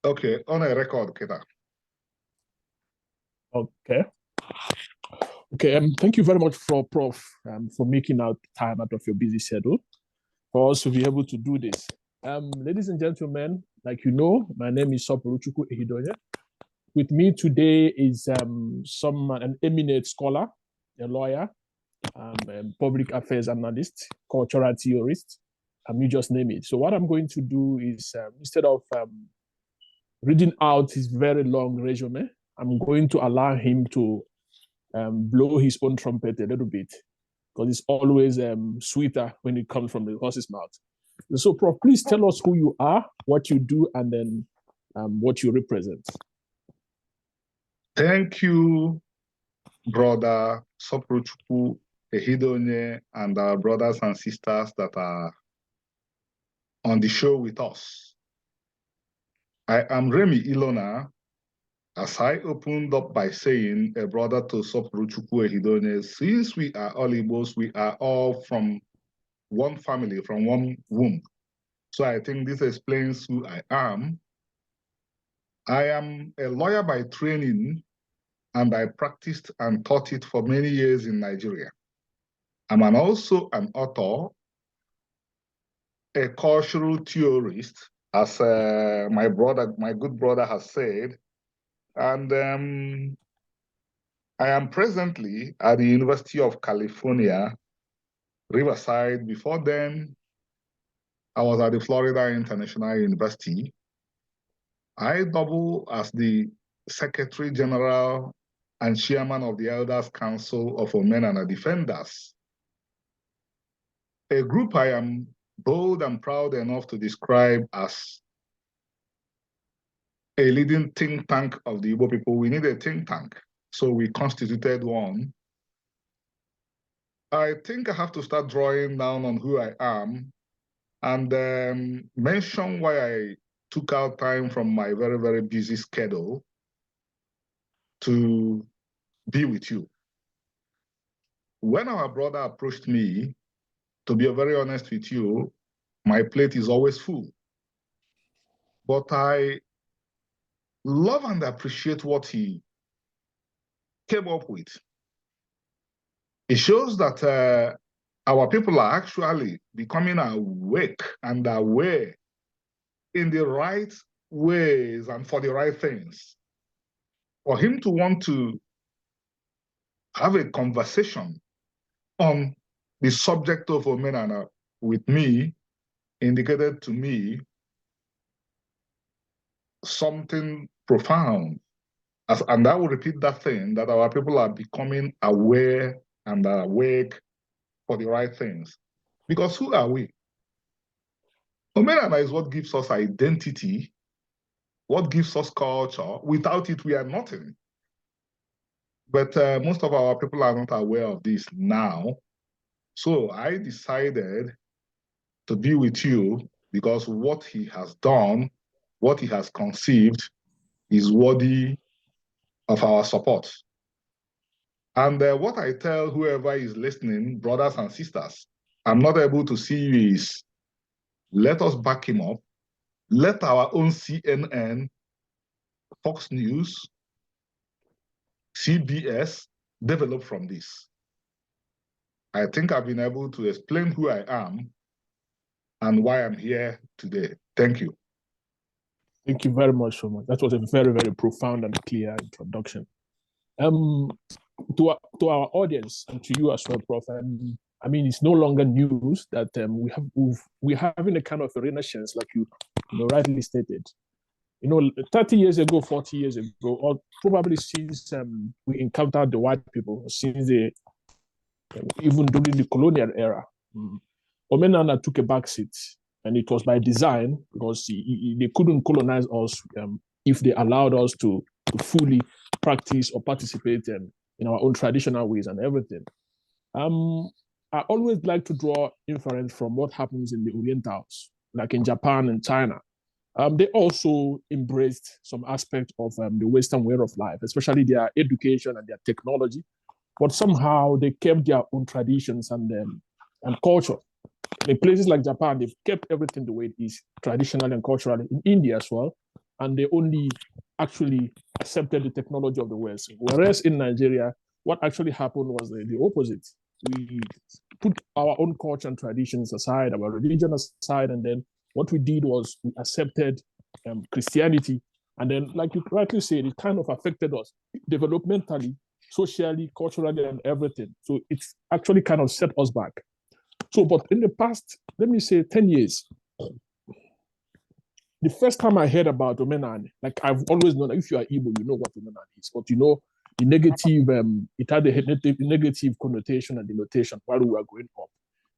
Okay, on a record, Kita. Okay. Okay, thank you very much for Prof for making out time out of your busy schedule for us to be able to do this. Ladies and gentlemen, like you know, my name is Soporuchukwu Ehidonye. With me today is an eminent scholar, a lawyer, public affairs analyst, cultural theorist, you just name it. So what I'm going to do is instead of reading out his very long resume, I'm going to allow him to blow his own trumpet a little bit, because it's always sweeter when it comes from the horse's mouth. So, Prof, please tell us who you are, what you do, and then what you represent. Thank you, Brother Soporuchukwu Ehidonye, and our brothers and sisters that are on the show with us. I am Remy Ilona. As I opened up by saying, a brother to Soporuchukwu Ehidonye, since we are all Igbos, we are all from one family, from one womb. So I think this explains who I am. I am a lawyer by training, and I practiced and taught it for many years in Nigeria. I'm also an author, a cultural theorist, as my good brother has said, and I am presently at the University of California, Riverside. Before then, I was at the Florida International University. I double as the Secretary General and Chairman of the Elders Council of Omenali Defenders, a group I am bold and proud enough to describe as a leading think tank of the Igbo people. We need a think tank, so we constituted one. I think I have to start drawing down on who I am and mention why I took out time from my very, very busy schedule to be with you. When our brother approached me, to be very honest with you, my plate is always full. But I love and appreciate what he came up with. It shows that our people are actually becoming awake and aware in the right ways and for the right things. For him to want to have a conversation on the subject of Omenali with me indicated to me something profound. And I will repeat that thing, that our people are becoming aware and awake for the right things. Because who are we? Omenali is what gives us identity, what gives us culture. Without it, we are nothing. But most of our people are not aware of this now. So I decided to be with you because what he has done, what he has conceived, is worthy of our support. And what I tell whoever is listening, brothers and sisters, I'm not able to see you, is let us back him up. Let our own CNN, Fox News, CBS develop from this. I think I've been able to explain who I am and why I'm here today. Thank you. Thank you very much so much. That was a very, very profound and clear introduction. To our audience and to you as well, Prof. I mean, it's no longer news that we're having a kind of a renaissance, like you rightly stated. 30 years ago, 40 years ago, or probably since we encountered the white people, since even during the colonial era, Omenali took a backseat, and it was by design, because they couldn't colonize us if they allowed us to fully practice or participate in our own traditional ways and everything. I always like to draw inference from what happens in the Orientals, like in Japan and China. They also embraced some aspect of the Western way of life, especially their education and their technology, but somehow they kept their own traditions and culture. In places like Japan, they've kept everything the way it is, traditionally and culturally. In India as well, and they only actually accepted the technology of the West. Whereas in Nigeria, what actually happened was the opposite. We put our own culture and traditions aside, our religion aside, and then what we did was we accepted Christianity. And then, like you rightly said, it kind of affected us developmentally, socially, culturally, and everything. So it's actually kind of set us back. So, but in the past, let me say 10 years, the first time I heard about Omenali, like I've always known, if you are Igbo, you know what Omenali is, but you know, the negative, it had a negative connotation and denotation while we were growing up.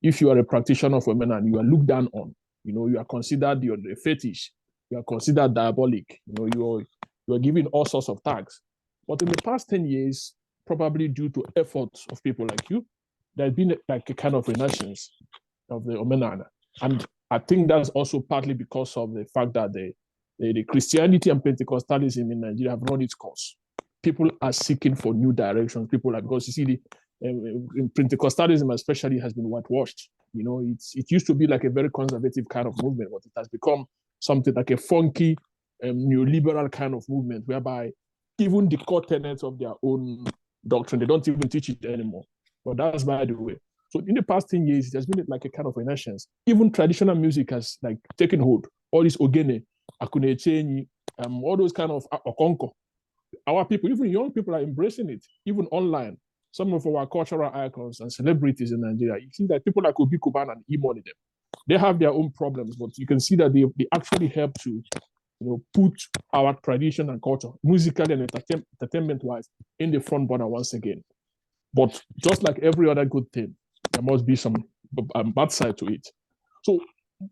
If you are a practitioner of Omenali, you are looked down on. You know, you are considered a fetish. You are considered diabolic. You know, you are given all sorts of tags. But in the past 10 years, probably due to efforts of people like you, there's been like a kind of renaissance of the Omenali. And I think that's also partly because of the fact that the Christianity and Pentecostalism in Nigeria have run its course. People are seeking for new directions. People are, because you see, in Pentecostalism especially has been whitewashed. You know, it used to be like a very conservative kind of movement, but it has become something like a funky, neoliberal kind of movement, whereby even the core tenets of their own doctrine, they don't even teach it anymore. But that's by the way. So in the past 10 years, there's been like a kind of renaissance. Even traditional music has like taken hold. All this ogene, akunechenyi, all those kind of okonko. Our people, even young people, are embracing it, even online. Some of our cultural icons and celebrities in Nigeria, you see that people like Obi Kuban and E-Money, them, they have their own problems, but you can see that they actually help to, put our tradition and culture, musically and entertainment-wise, in the front burner once again. But just like every other good thing, there must be some bad side to it. So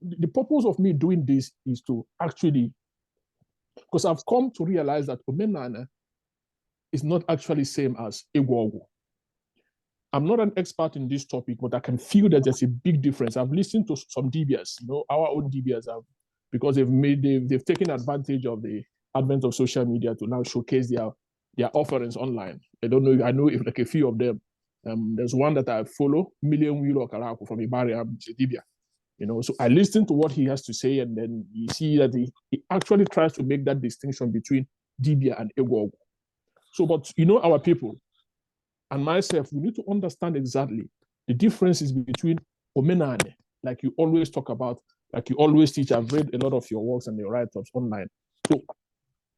the purpose of me doing this is to actually, because I've come to realize that Omenali is not actually same as Igwọ Ọgwu. I'm not an expert in this topic, but I can feel that there's a big difference. I've listened to some DBS, our own DBS have, because they've taken advantage of the advent of social media to now showcase their offerings online. I don't know, I know if like a few of them. There's one that I follow, Million Wilo Karaku from Ibaria, Dibia. So I listen to what he has to say, and then you see that he actually tries to make that distinction between Dibia and Igwọ Ọgwu. So, but our people and myself, we need to understand exactly the differences between Omenali, like you always talk about, like you always teach. I've read a lot of your works and your write-ups online. So,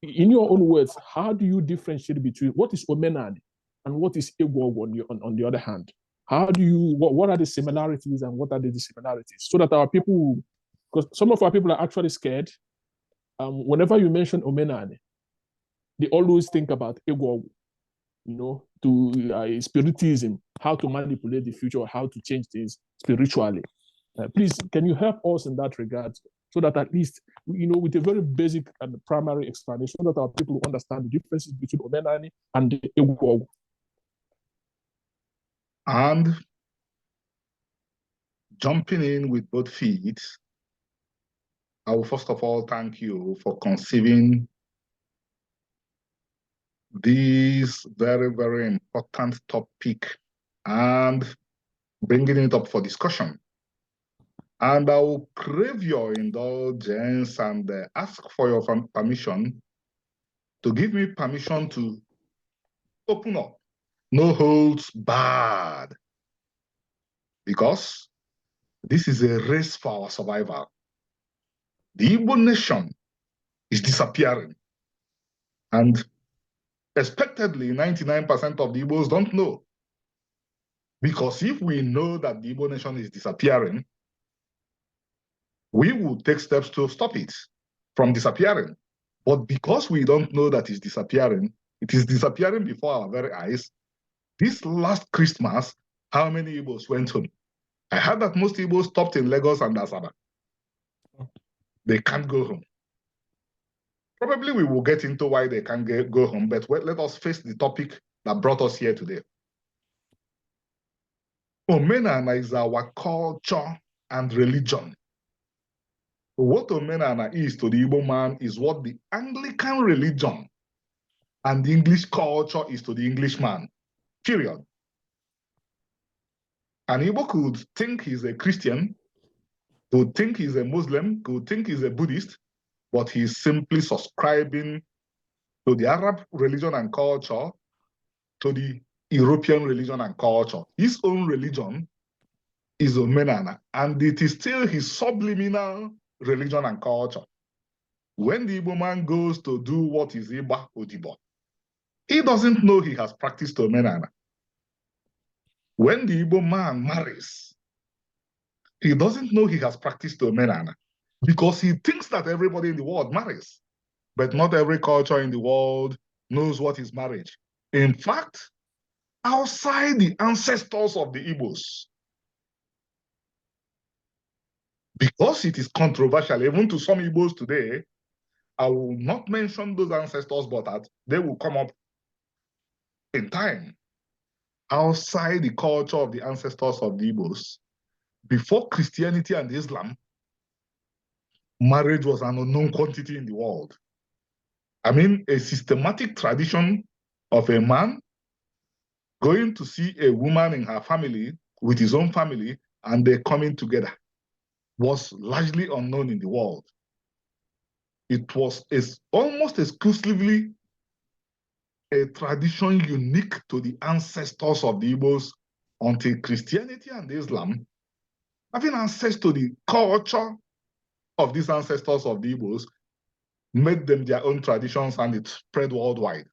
in your own words, how do you differentiate between what is Omenali and what is Igwọ Ọgwu on the other hand? How do you, what are the similarities and what are the dissimilarities? So that our people, because some of our people are actually scared. Whenever you mention Omenali, they always think about Igwọ Ọgwu, to spiritism, how to manipulate the future, how to change things spiritually. Please, can you help us in that regard so that at least, with a very basic and primary explanation, so that our people understand the differences between Omenali and Igwọ Ọgwu? And jumping in with both feet, I will first of all thank you for conceiving this very, very important topic and bringing it up for discussion. And I will crave your indulgence and ask for your permission to give me permission to open up, no holds barred, because this is a race for our survival. The Igbo nation is disappearing. And expectedly, 99% of the Igbos don't know. Because if we know that the Igbo nation is disappearing, we will take steps to stop it from disappearing. But because we don't know that it's disappearing, it is disappearing before our very eyes. This last Christmas, how many Igbos went home? I heard that most Igbos stopped in Lagos and Asaba. They can't go home. Probably we will get into why they can't go home, but let us face the topic that brought us here today. Omenali is our culture and religion. What Omenali is to the Igbo man is what the Anglican religion and the English culture is to the Englishman, period. An Igbo could think he's a Christian, could think he's a Muslim, could think he's a Buddhist, but he's simply subscribing to the Arab religion and culture, to the European religion and culture. His own religion is Omenali, and it is still his subliminal religion and culture. When the Igbo man goes to do what is Iba Odibo, he doesn't know he has practiced Omenali. When the Igbo man marries, he doesn't know he has practiced Omenali because he thinks that everybody in the world marries. But not every culture in the world knows what is marriage. In fact, outside the ancestors of the Igbos, because it is controversial, even to some Igbos today, I will not mention those ancestors, but that they will come up in time. Outside the culture of the ancestors of the Igbos, before Christianity and Islam, marriage was an unknown quantity in the world. I mean, a systematic tradition of a man going to see a woman in her family with his own family and they're coming together was largely unknown in the world. It was almost exclusively a tradition unique to the ancestors of the Igbos until Christianity and Islam, having access to the culture of these ancestors of the Igbos, made them their own traditions and it spread worldwide.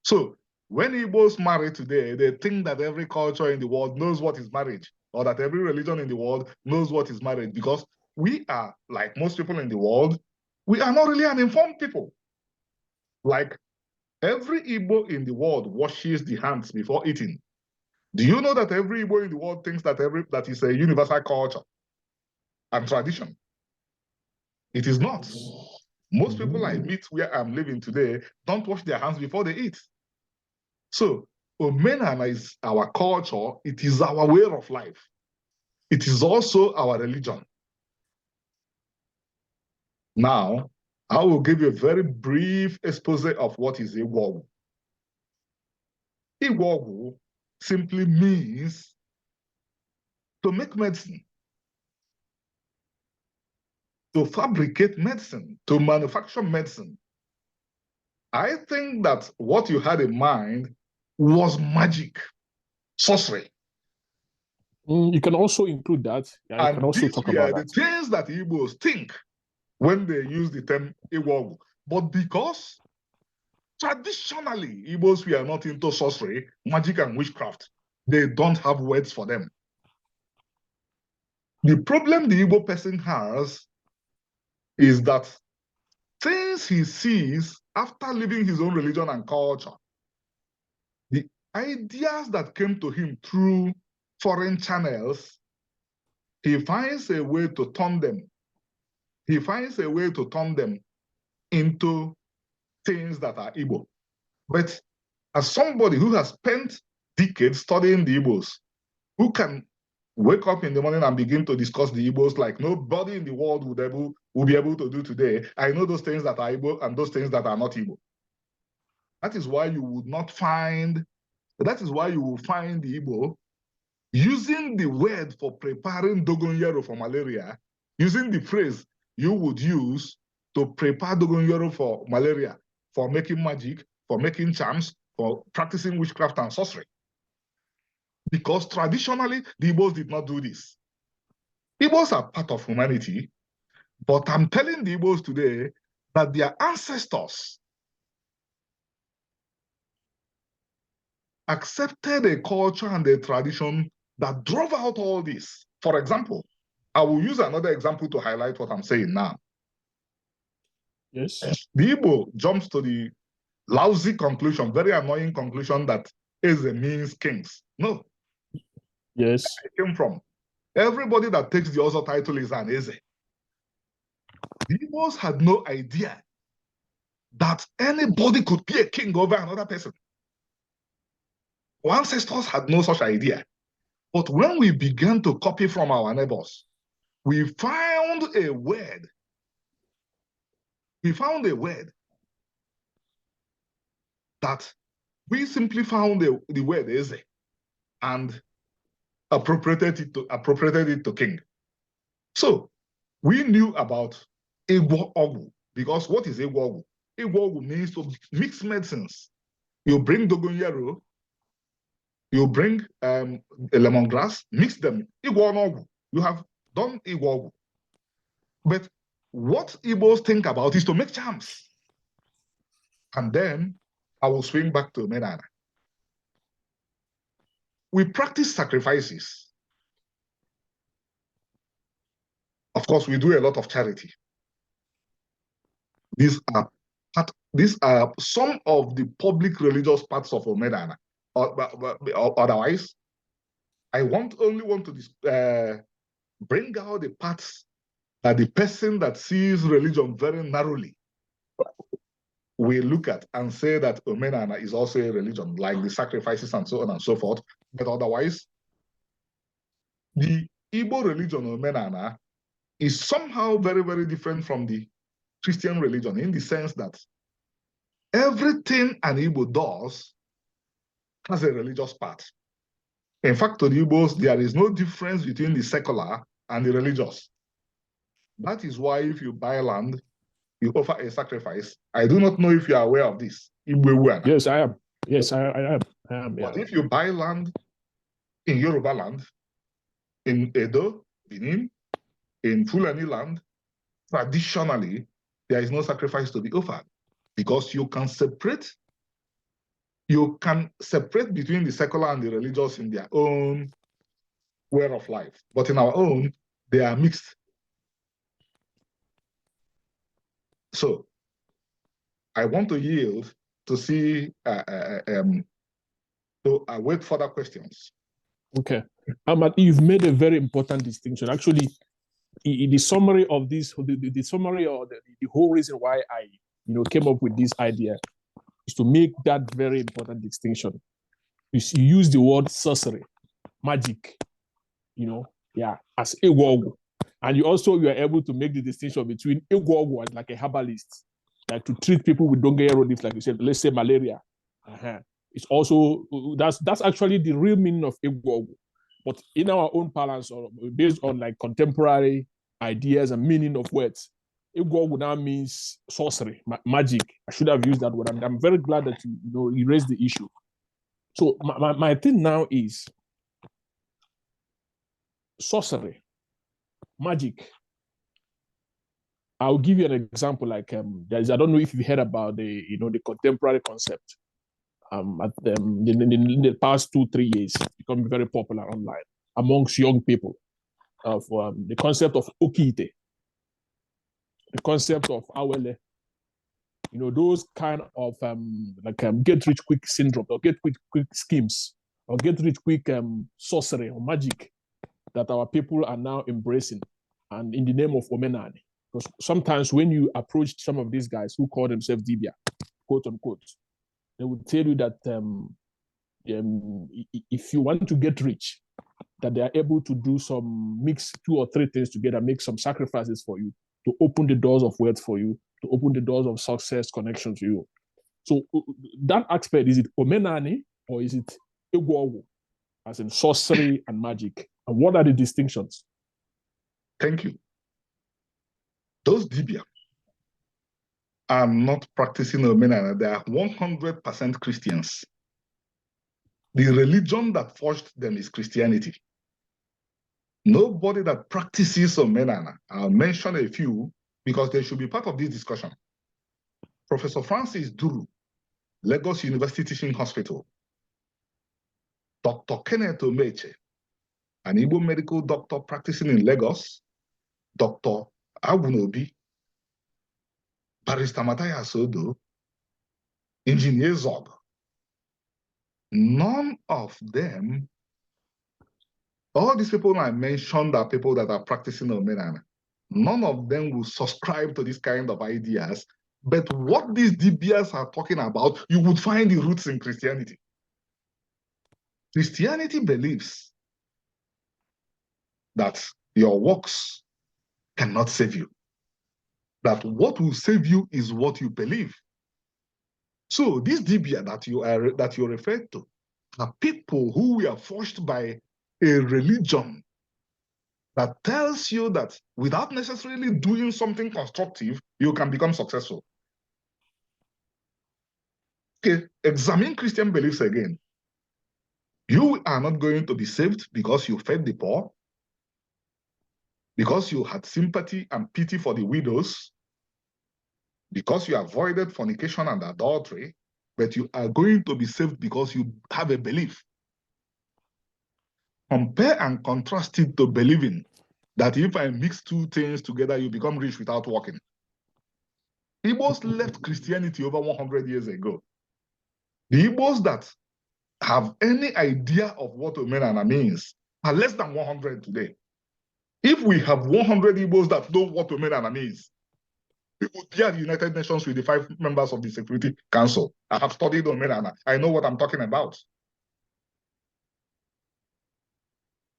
So when Igbos marry today, they think that every culture in the world knows what is marriage, or that every religion in the world knows what is marriage, because we are, like most people in the world, we are not really an informed people. Like every Igbo in the world washes the hands before eating. Do you know that every Igbo in the world thinks that that is a universal culture and tradition? It is not. Most people I meet where I'm living today don't wash their hands before they eat. So Omenali is our culture. It is our way of life. It is also our religion. Now, I will give you a very brief expose of what is Igwọ Ọgwu. Igwọ Ọgwu simply means to make medicine, to fabricate medicine, to manufacture medicine. I think that what you had in mind was magic, sorcery. You can also include that. Yeah, you can also talk about that. The things that Igbos think when they use the term Igwọ Ọgwu. But because traditionally Igbos were not into sorcery, magic, and witchcraft, they don't have words for them. The problem the Igbo person has is that things he sees after leaving his own religion and culture, the ideas that came to him through foreign channels, he finds a way to turn them. He finds a way to turn them into things that are Igbo. But as somebody who has spent decades studying the Igbos, who can wake up in the morning and begin to discuss the Igbos like nobody in the world would be able to do today, I know those things that are Igbo and those things that are not Igbo. That is why you will find the Igbo using the word for preparing dogonyaro for malaria, using the phrase you would use to prepare dogonyaro for malaria, for making magic, for making charms, for practicing witchcraft and sorcery. Because traditionally, the Igbos did not do this. Igbos are part of humanity, but I'm telling the Igbos today that their ancestors accepted a culture and a tradition that drove out all this. For example, I will use another example to highlight what I'm saying now. Yes. The Igbo jumps to the lousy conclusion, very annoying conclusion that Eze means kings. No. Yes. Where it came from. Everybody that takes the Ozo title is an Eze. The Igbos had no idea that anybody could be a king over another person. Our ancestors had no such idea. But when we began to copy from our neighbors, we found a word. We found a word that we simply found the word Eze and appropriated it to king. So we knew about Igwọ Ọgwu Because what is Igwọ Ọgwu? Igwọ Ọgwu means to mix medicines. You bring dogonyaro, you bring lemongrass, mix them. Igwọ Ọgwu. You have done Igwọ Ọgwu. But what Igbos think about is to make charms. And then I will swing back to Omenali. We practice sacrifices. Of course, we do a lot of charity. These are some of the public religious parts of Omenali. Otherwise, I only want to bring out the parts that the person that sees religion very narrowly will look at and say that Omenali is also a religion, like the sacrifices and so on and so forth. But otherwise, the Igbo religion, Omenali, is somehow very, very different from the Christian religion in the sense that everything an Igbo does has a religious part. In fact, to the Igbos, there is no difference between the secular and the religious. That is why if you buy land, you offer a sacrifice. I do not know if you are aware of this. Yes, I am. Yes, I am. But if you buy land in Yoruba land, in Edo, Benin, in Fulani land, traditionally, there is no sacrifice to be offered because you can separate between the secular and the religious in their own way of life. But in our own, they are mixed. So I want to yield to see, to await further questions. Okay. You've made a very important distinction. Actually, the summary of this, the summary or the whole reason why I came up with this idea is to make that very important distinction. You use the word sorcery, magic, as Igwọ Ọgwu. And you are able to make the distinction between Igwọ Ọgwu and like a herbalist, like to treat people with dongayaro leaves, like you said, let's say malaria. It's also, that's actually the real meaning of Igwọ Ọgwu. But in our own parlance, or based on like contemporary ideas and meaning of words, Igwọ Ọgwu now means sorcery, magic. I should have used that word. And I'm very glad that you raised the issue. So my thing now is sorcery, magic. I'll give you an example. Like I don't know if you heard about the contemporary concept. In the past 2-3 years, it's become very popular online amongst young people of the concept of okite, the concept of awele, those kind of get rich quick syndrome or get quick schemes or get rich quick sorcery or magic that our people are now embracing, and in the name of Omenali. Because sometimes when you approach some of these guys who call themselves Dibia, quote unquote, they would tell you that if you want to get rich, that they are able to do mix 2 or 3 things together, make some sacrifices for you to open the doors of wealth for you, to open the doors of success, connection to you. So that aspect, is it Omenali or is it Igwọ Ọgwu, as in sorcery and magic? And what are the distinctions? Thank you. Those Dibia are not practicing Omenali. They are 100% Christians. The religion that forged them is Christianity. Nobody that practices Omenali, I'll mention a few because they should be part of this discussion. Professor Francis Duru, Lagos University Teaching Hospital. Dr. Kenneth Omeche, an Igbo medical doctor practicing in Lagos. Dr. Agunobi, Barrister Matthias Odo, Engineer Zog. None of them, all these people I mentioned are people that are practicing Omenali. None of them will subscribe to this kind of ideas. But what these DBS are talking about, you would find the roots in Christianity. Christianity believes that your works cannot save you. That what will save you is what you believe. So this Dibia that you referred to are people who were forced by a religion that tells you that without necessarily doing something constructive, you can become successful. Okay, examine Christian beliefs again. You are not going to be saved because you fed the poor, because you had sympathy and pity for the widows, because you avoided fornication and adultery, but you are going to be saved because you have a belief. Compare and contrast it to believing that if I mix two things together, you become rich without working. Igbos left Christianity over 100 years ago. The Igbos that have any idea of what Omenala means are less than 100 today. If we have 100 Igbos that know what Omenala means, we would be at the United Nations with the 5 members of the Security Council. I have studied Omenala. I know what I'm talking about.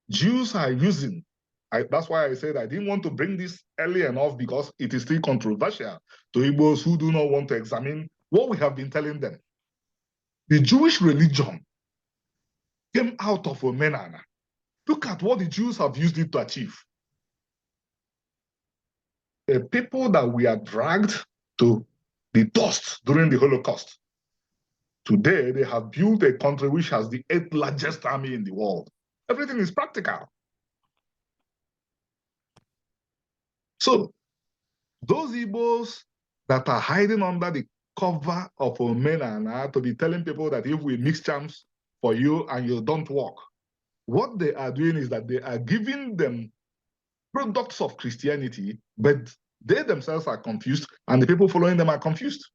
Jews are using, that's why I said I didn't want to bring this early enough because it is still controversial to Igbos who do not want to examine what we have been telling them. The Jewish religion came out of Omenala. Look at what the Jews have used it to achieve. A people that we are dragged to the dust during the Holocaust. Today, they have built a country which has the 8th largest army in the world. Everything is practical. So, those Igbos that are hiding under the cover of Omenala to be telling people that if we mix charms for you and you don't work, what they are doing is that they are giving them products of Christianity, but they themselves are confused and the people following them are confused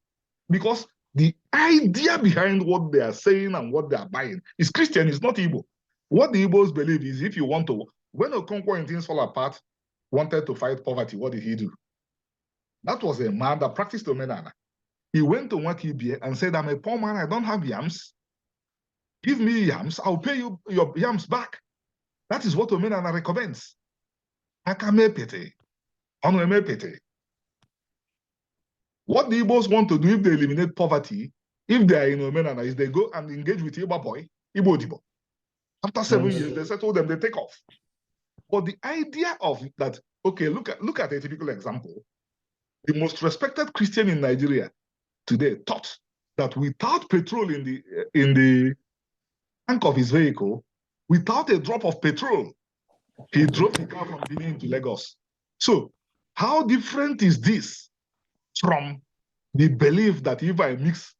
because the idea behind what they are saying and what they are buying is Christian, it's not Igbo. What the Igbos believe is if you want to, when Okonkwo and things fall apart, wanted to fight poverty, what did he do? That was a man that practiced Omenala. He went to Nwakibie and said, I'm a poor man, I don't have yams. Give me yams, I'll pay you your yams back. That is what Omenala recommends. Akamepete. Onuemepete. What the Igbos want to do if they eliminate poverty, if they are in Omenala, is they go and engage with Igbo boy, Igbo Dibo. After 7 years, they settle them, they take off. But the idea of that, okay, look at a typical example. The most respected Christian in Nigeria today thought that without petrol in the tank of his vehicle, without a drop of petrol, he drove the car from Benin to Lagos. So how different is this from the belief that if I mix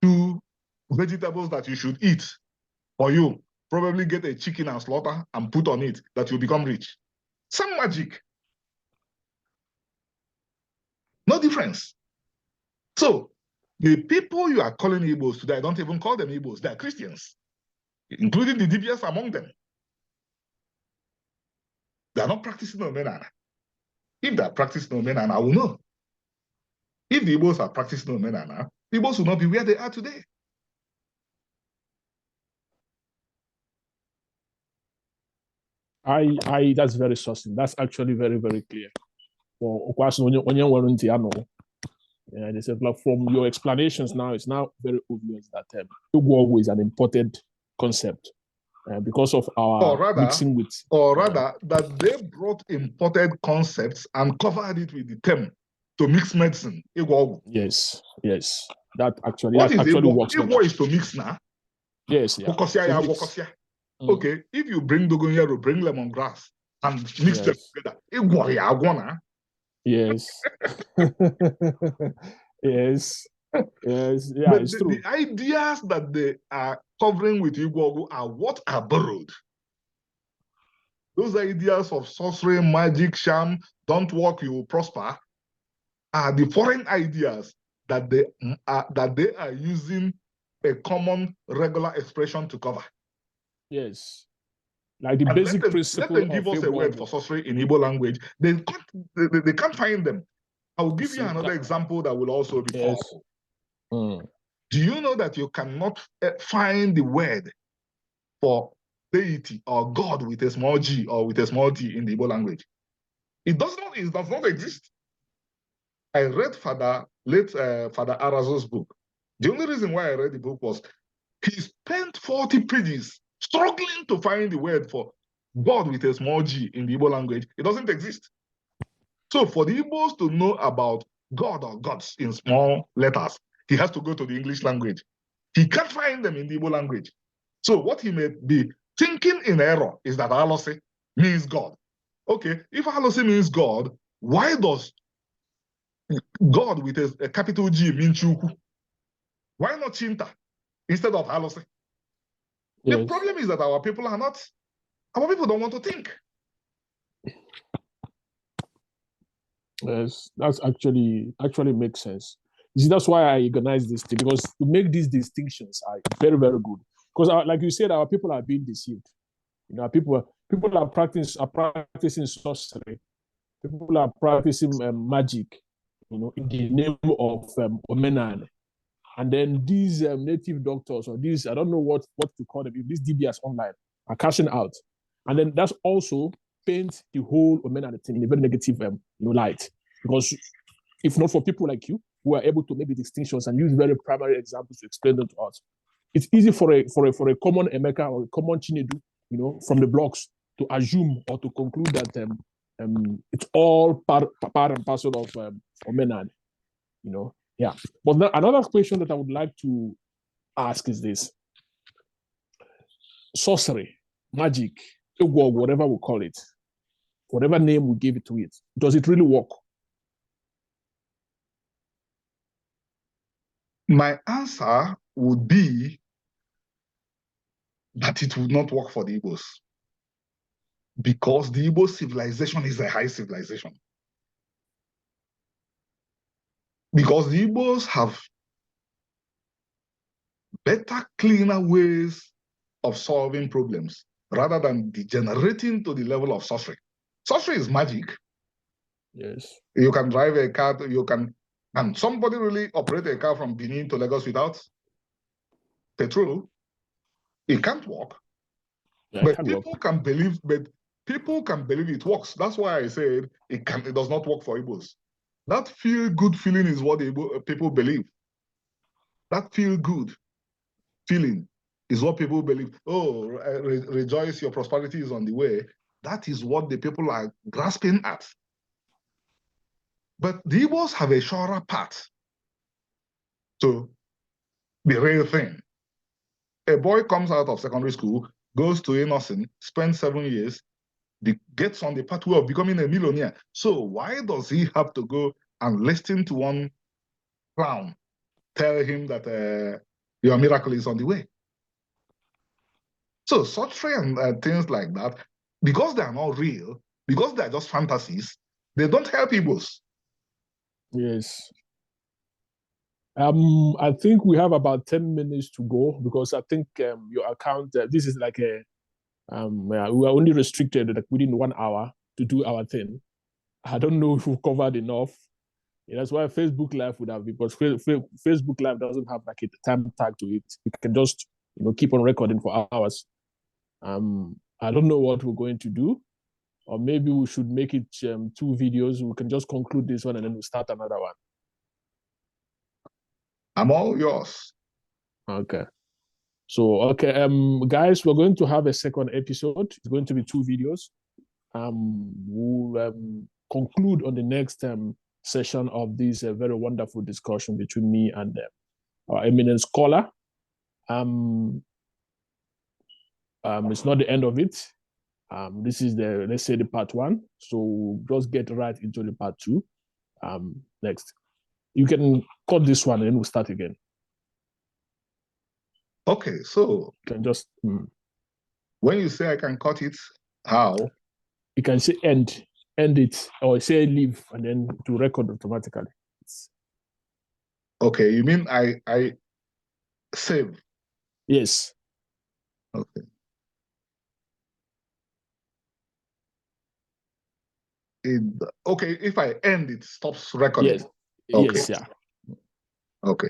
2 vegetables that you should eat, or you probably get a chicken and slaughter and put on it, that you become rich? Some magic. No difference. So the people you are calling Igbos today, I don't even call them Igbos, they are Christians, including the DBS among them. They are not practicing Omenala. If they are practicing Omenala, I will know. If the Igbos are practicing Omenala, the Igbos will not be where they are today. That's very succinct. That's actually very, very clear. And they said, like, from your explanations now, it's now very obvious that Igwọ Ọgwu is an imported concept because of our mixing with. Or rather, that they brought imported concepts and covered it with the term to mix medicine. Igwọ Ọgwu. Yes. That actually works. Igwọ is to mix now. Yes, yeah. Okay, if you bring dogoyaro, bring lemongrass, and mix them together, Igwọ ya agwọ na. Yes. Yes. Yeah, but it's true. The ideas that they are covering with Igwọ Ọgwu are what are borrowed. Those ideas of sorcery, magic, sham, don't work, you will prosper, are the foreign ideas that they are using a common regular expression to cover. Yes. Like the basic principle. Let them give us a word for sorcery in Igbo language. They can't find them. I will give you another example that will also be powerful. Do you know that you cannot find the word for deity or God with a small g or with a small d in the Igbo language? It does not exist. I read late Father Arazo's book. The only reason why I read the book was he spent 40 pages struggling to find the word for God with a small g in the Igbo language. It doesn't exist. So for the Igbos to know about God or gods in small letters, he has to go to the English language. He can't find them in the Igbo language. So what he may be thinking in error is that Alose means God. Okay, if Alose means God, why does God with a capital G mean Chukwu? Why not Chinta instead of Alose? Yes. The problem is that our people don't want to think. Yes, that's actually makes sense. You see, that's why I organize this thing, because to make these distinctions are very, very good. Because, like you said, our people are being deceived. You know, people are practicing sorcery. People are practicing magic. You know, in the name of Omenali. And then these native doctors, or these, I don't know what to call them, these DBS online are cashing out. And then that's also paint the whole Omenali thing in a very negative light. Because if not for people like you who are able to make the distinctions and use very primary examples to explain them to us, it's easy for a common Emeka or a common Chinedu, from the blocks to assume or to conclude that it's all part and parcel of Omenali, Yeah. But another question that I would like to ask is this: sorcery, magic, Igwọ Ọgwu, whatever we call it, whatever name we give it to it, does it really work? My answer would be that it would not work for the Igbos, because the Igbo civilization is a high civilization. Because the Igbos have better, cleaner ways of solving problems rather than degenerating to the level of sorcery. Sorcery is magic. Yes. You can drive a car, and somebody really operate a car from Benin to Lagos without petrol. It can't work. Yeah, but people can believe it works. That's why I said it does not work for Igbos. That feel-good feeling is what people believe. That feel-good feeling is what people believe. Oh, rejoice, your prosperity is on the way. That is what the people are grasping at. But the Igbos have a surer path to the real thing. A boy comes out of secondary school, goes to a nursing, spends 7 years, gets on the pathway of becoming a millionaire. So why does he have to go and listen to one clown tell him that your miracle is on the way? So sorcery and things like that, because they are not real, because they are just fantasies, they don't help Igbos. Yes. I think we have about 10 minutes to go, because I think your account, this is like we are only restricted like within 1 hour to do our thing. I don't know if we've covered enough. That's why Facebook Live would have, because Facebook Live doesn't have like a time tag to it. You can just keep on recording for hours. I don't know what we're going to do, or maybe we should make it 2 videos. We can just conclude this one and then we'll start another one. I'm all yours. Okay. So, okay, guys, we're going to have a second episode. It's going to be 2 videos. We'll conclude on the next session of this very wonderful discussion between me and our eminent scholar. It's not the end of it. This is let's say the part 1. So we'll just get right into the part 2 next. You can cut this one and then we'll start again. Okay, so you can just when you say I can cut it, how? You can say end it, or say leave, and then to record automatically. Okay, you mean I save? Yes. Okay. Okay, if I end, it stops recording. Yes. Okay. Yes, yeah. Okay.